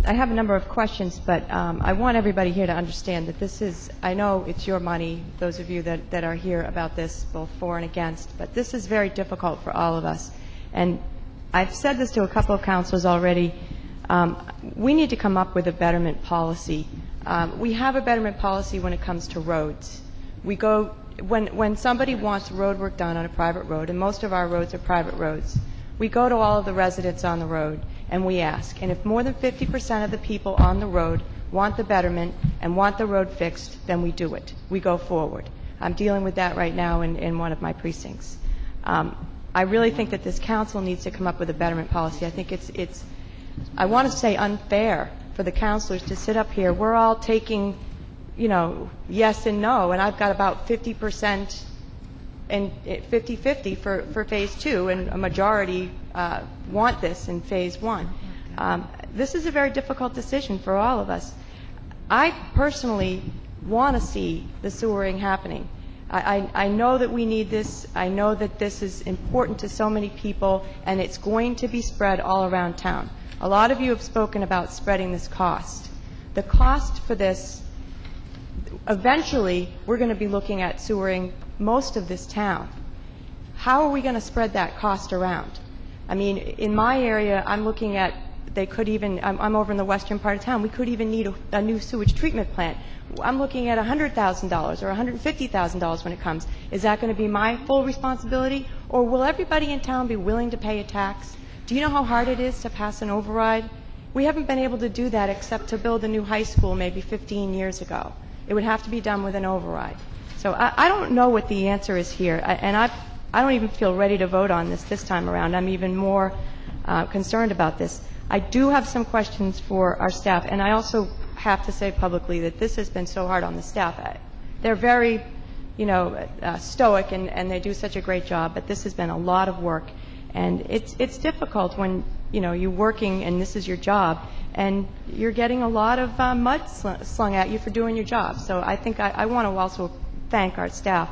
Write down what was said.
I have a number of questions, but I want everybody here to understand that this is, I know it's your money, those of you that are here about this, both for and against, but this is very difficult for all of us. And I've said this to a couple of councilors already. We need to come up with a betterment policy. We have a betterment policy when it comes to roads. We go, when somebody wants road work done on a private road, and most of our roads are private roads, we go to all of the residents on the road and we ask. And if more than 50% of the people on the road want the betterment and want the road fixed, then we do it. We go forward. I'm dealing with that right now in one of my precincts. I really think that this council needs to come up with a betterment policy. I think it's I want to say unfair for the councilors to sit up here. We're all taking, you know, yes and no, and I've got about 50% and 50-50 for phase 2, and a majority want this in phase 1. This is a very difficult decision for all of us. I personally want to see the sewering happening. I know that we need this. I know that this is important to so many people, and it's going to be spread all around town. A lot of you have spoken about spreading this cost. The cost for this, eventually, we're going to be looking at sewering most of this town. How are we going to spread that cost around? I mean, in my area, I'm looking at, they could even, I'm over in the western part of town, we could even need a new sewage treatment plant. I'm looking at $100,000 or $150,000 when it comes. Is that going to be my full responsibility? Or will everybody in town be willing to pay a tax? Do you know how hard it is to pass an override? We haven't been able to do that except to build a new high school maybe 15 years ago. It would have to be done with an override. So I don't know what the answer is here, and I don't even feel ready to vote on this time around. I'm even more concerned about this. I do have some questions for our staff, and I also have to say publicly that this has been so hard on the staff. They're very, you know, stoic, and they do such a great job, but this has been a lot of work, and it's difficult when, you know, you're working and this is your job, and you're getting a lot of mud slung at you for doing your job. So I think I want to also thank our staff